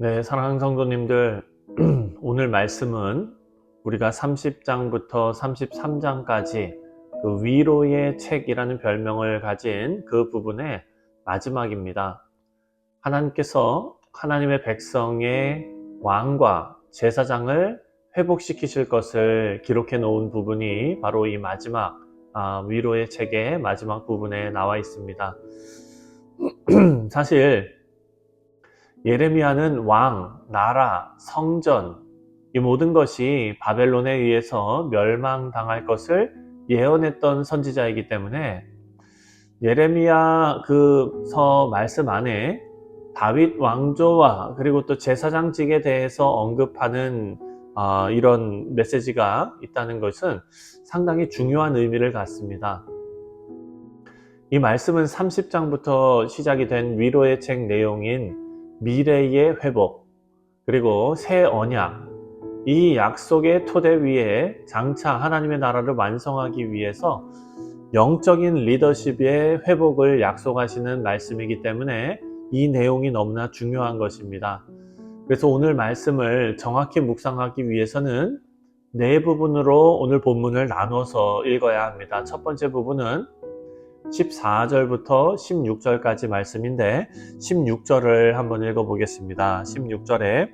네, 사랑하는 성도님들, 오늘 말씀은 우리가 30장부터 33장까지 그 위로의 책이라는 별명을 가진 그 부분의 마지막입니다. 하나님께서 하나님의 백성의 왕과 제사장을 회복시키실 것을 기록해 놓은 부분이 바로 이 마지막 위로의 책의 마지막 부분에 나와 있습니다. 사실 예레미야는 왕, 나라, 성전, 이 모든 것이 바벨론에 의해서 멸망당할 것을 예언했던 선지자이기 때문에 예레미야 그 서 말씀 안에 다윗 왕조와 그리고 또 제사장직에 대해서 언급하는 이런 메시지가 있다는 것은 상당히 중요한 의미를 갖습니다. 이 말씀은 30장부터 시작이 된 위로의 책 내용인 미래의 회복, 그리고 새 언약, 이 약속의 토대 위에 장차 하나님의 나라를 완성하기 위해서 영적인 리더십의 회복을 약속하시는 말씀이기 때문에 이 내용이 너무나 중요한 것입니다. 그래서 오늘 말씀을 정확히 묵상하기 위해서는 네 부분으로 오늘 본문을 나눠서 읽어야 합니다. 첫 번째 부분은 14절부터 16절까지 말씀인데 16절을 한번 읽어보겠습니다. 16절에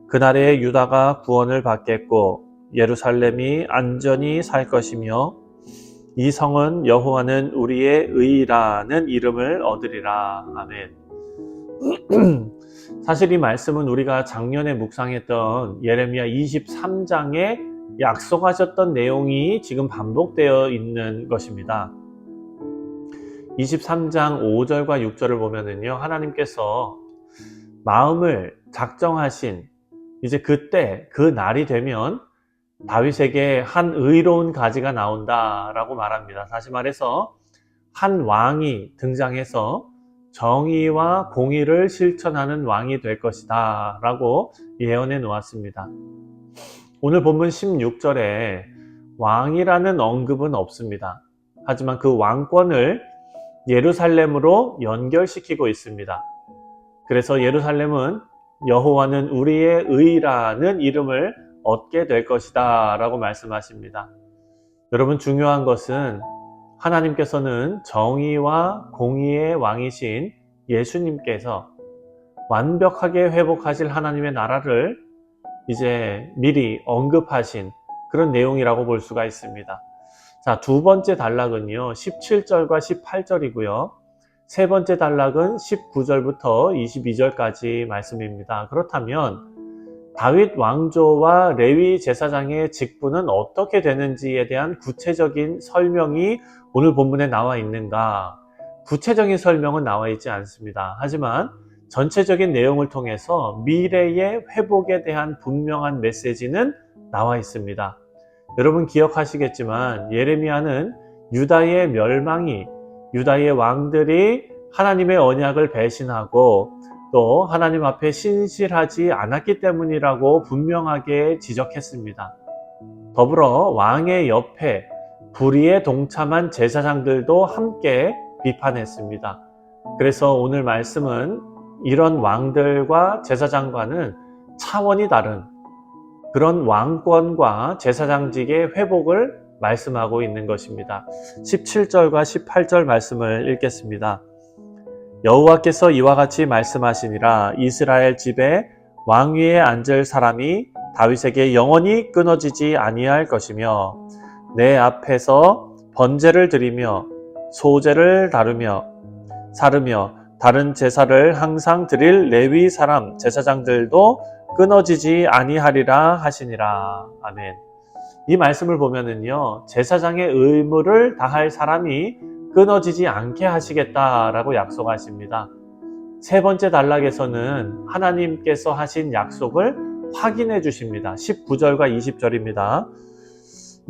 그날에 유다가 구원을 받겠고 예루살렘이 안전히 살 것이며 이 성은 여호와는 우리의 의라는 이름을 얻으리라. 아멘. 사실 이 말씀은 우리가 작년에 묵상했던 예레미야 23장에 약속하셨던 내용이 지금 반복되어 있는 것입니다. 23장 5절과 6절을 보면은요, 하나님께서 마음을 작정하신 이제 그때 그 날이 되면 다윗에게 한 의로운 가지가 나온다라고 말합니다. 다시 말해서 한 왕이 등장해서 정의와 공의를 실천하는 왕이 될 것이다 라고 예언해 놓았습니다. 오늘 본문 16절에 왕이라는 언급은 없습니다. 하지만 그 왕권을 예루살렘으로 연결시키고 있습니다. 그래서 예루살렘은 여호와는 우리의 의라는 이름을 얻게 될 것이다 라고 말씀하십니다. 여러분, 중요한 것은 하나님께서는 정의와 공의의 왕이신 예수님께서 완벽하게 회복하실 하나님의 나라를 이제 미리 언급하신 그런 내용이라고 볼 수가 있습니다. 자, 두 번째 단락은요 17절과 18절이고요 세 번째 단락은 19절부터 22절까지 말씀입니다. 그렇다면 다윗 왕조와 레위 제사장의 직분은 어떻게 되는지에 대한 구체적인 설명이 오늘 본문에 나와 있는가? 구체적인 설명은 나와 있지 않습니다. 하지만 전체적인 내용을 통해서 미래의 회복에 대한 분명한 메시지는 나와 있습니다. 여러분 기억하시겠지만 예레미야는 유다의 멸망이 유다의 왕들이 하나님의 언약을 배신하고 또 하나님 앞에 신실하지 않았기 때문이라고 분명하게 지적했습니다. 더불어 왕의 옆에 불의에 동참한 제사장들도 함께 비판했습니다. 그래서 오늘 말씀은 이런 왕들과 제사장과는 차원이 다른 그런 왕권과 제사장직의 회복을 말씀하고 있는 것입니다. 17절과 18절 말씀을 읽겠습니다. 여호와께서 이와 같이 말씀하시니라. 이스라엘 집에 왕위에 앉을 사람이 다윗에게 영원히 끊어지지 아니할 것이며 내 앞에서 번제를 드리며 소제를 다루며 사르며 다른 제사를 항상 드릴 레위 사람 제사장들도 끊어지지 아니하리라 하시니라. 아멘. 이 말씀을 보면은요, 제사장의 의무를 다할 사람이 끊어지지 않게 하시겠다라고 약속하십니다. 세 번째 단락에서는 하나님께서 하신 약속을 확인해 주십니다. 19절과 20절입니다.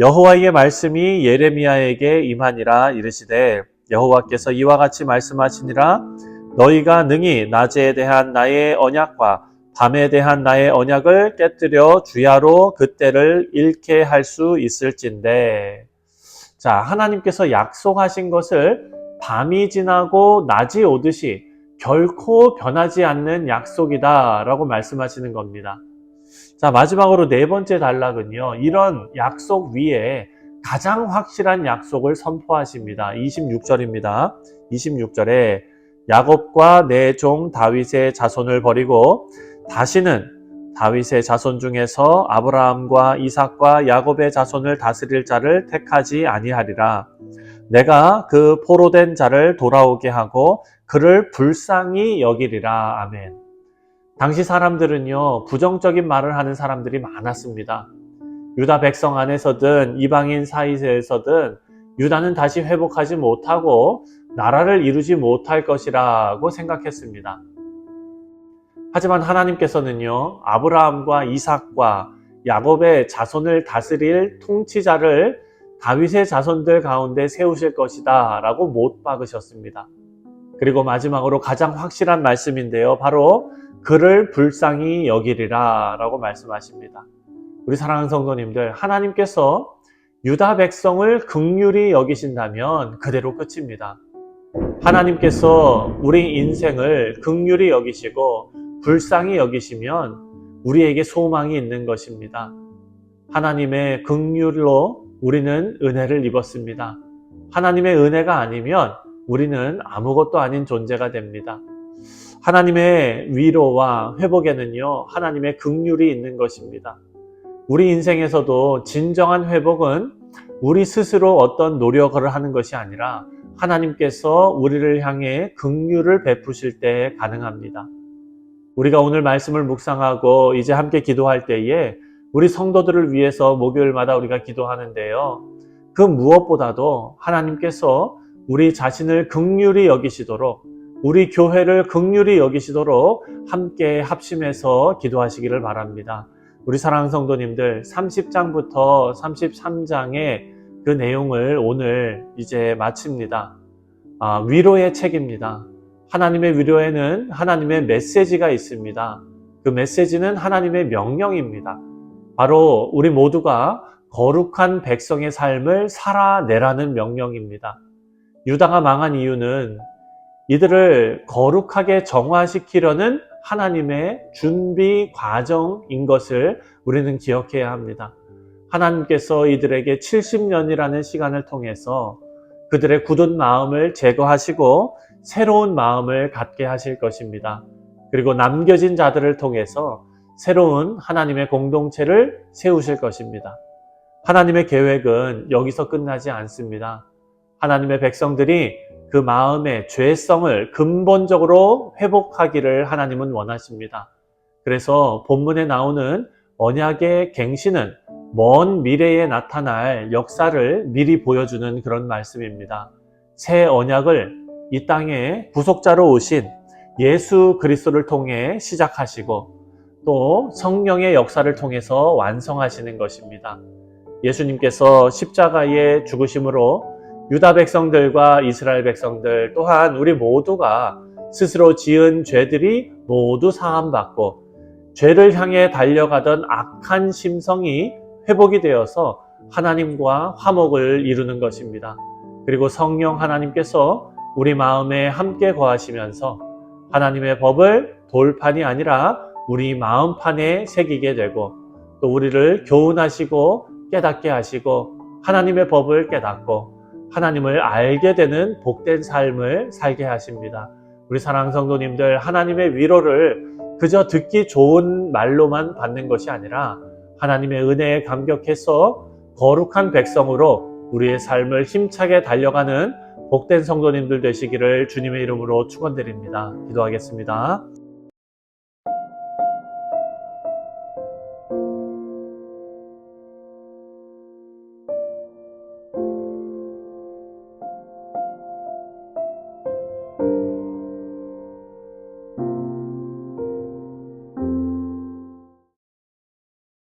여호와의 말씀이 예레미야에게 임하니라. 이르시되 여호와께서 이와 같이 말씀하시니라. 너희가 능히 낮에 대한 나의 언약과 밤에 대한 나의 언약을 깨뜨려 주야로 그때를 잃게 할 수 있을진데. 자, 하나님께서 약속하신 것을 밤이 지나고 낮이 오듯이 결코 변하지 않는 약속이다 라고 말씀하시는 겁니다. 자, 마지막으로 네 번째 단락은요, 이런 약속 위에 가장 확실한 약속을 선포하십니다. 26절입니다. 26절에 야곱과 내 종 다윗의 자손을 버리고 다시는 다윗의 자손 중에서 아브라함과 이삭과 야곱의 자손을 다스릴 자를 택하지 아니하리라. 내가 그 포로된 자를 돌아오게 하고 그를 불쌍히 여기리라. 아멘. 당시 사람들은요, 부정적인 말을 하는 사람들이 많았습니다. 유다 백성 안에서든 이방인 사이에서든 유다는 다시 회복하지 못하고 나라를 이루지 못할 것이라고 생각했습니다. 하지만 하나님께서는요, 아브라함과 이삭과 야곱의 자손을 다스릴 통치자를 다윗의 자손들 가운데 세우실 것이다 라고 못 박으셨습니다. 그리고 마지막으로 가장 확실한 말씀인데요, 바로 그를 불쌍히 여기리라 라고 말씀하십니다. 우리 사랑하는 성도님들, 하나님께서 유다 백성을 긍휼히 여기신다면 그대로 끝입니다. 하나님께서 우리 인생을 긍휼히 여기시고 불쌍히 여기시면 우리에게 소망이 있는 것입니다. 하나님의 긍휼로 우리는 은혜를 입었습니다. 하나님의 은혜가 아니면 우리는 아무것도 아닌 존재가 됩니다. 하나님의 위로와 회복에는요, 하나님의 긍휼이 있는 것입니다. 우리 인생에서도 진정한 회복은 우리 스스로 어떤 노력을 하는 것이 아니라 하나님께서 우리를 향해 긍휼을 베푸실 때 가능합니다. 우리가 오늘 말씀을 묵상하고 이제 함께 기도할 때에 우리 성도들을 위해서 목요일마다 우리가 기도하는데요, 그 무엇보다도 하나님께서 우리 자신을 긍휼히 여기시도록, 우리 교회를 긍휼히 여기시도록 함께 합심해서 기도하시기를 바랍니다. 우리 사랑하는 성도님들, 30장부터 33장의 그 내용을 오늘 이제 마칩니다. 위로의 책입니다. 하나님의 위로에는 하나님의 메시지가 있습니다. 그 메시지는 하나님의 명령입니다. 바로 우리 모두가 거룩한 백성의 삶을 살아내라는 명령입니다. 유다가 망한 이유는 이들을 거룩하게 정화시키려는 하나님의 준비 과정인 것을 우리는 기억해야 합니다. 하나님께서 이들에게 70년이라는 시간을 통해서 그들의 굳은 마음을 제거하시고 새로운 마음을 갖게 하실 것입니다. 그리고 남겨진 자들을 통해서 새로운 하나님의 공동체를 세우실 것입니다. 하나님의 계획은 여기서 끝나지 않습니다. 하나님의 백성들이 그 마음의 죄성을 근본적으로 회복하기를 하나님은 원하십니다. 그래서 본문에 나오는 언약의 갱신은 먼 미래에 나타날 역사를 미리 보여주는 그런 말씀입니다. 새 언약을 이 땅에 구속자로 오신 예수 그리스도를 통해 시작하시고 또 성령의 역사를 통해서 완성하시는 것입니다. 예수님께서 십자가의 죽으심으로 유다 백성들과 이스라엘 백성들 또한 우리 모두가 스스로 지은 죄들이 모두 사함받고 죄를 향해 달려가던 악한 심성이 회복이 되어서 하나님과 화목을 이루는 것입니다. 그리고 성령 하나님께서 우리 마음에 함께 거하시면서 하나님의 법을 돌판이 아니라 우리 마음판에 새기게 되고 또 우리를 교훈하시고 깨닫게 하시고 하나님의 법을 깨닫고 하나님을 알게 되는 복된 삶을 살게 하십니다. 우리 사랑하는 성도님들, 하나님의 위로를 그저 듣기 좋은 말로만 받는 것이 아니라 하나님의 은혜에 감격해서 거룩한 백성으로 우리의 삶을 힘차게 달려가는 복된 성도님들 되시기를 주님의 이름으로 축원드립니다. 기도하겠습니다.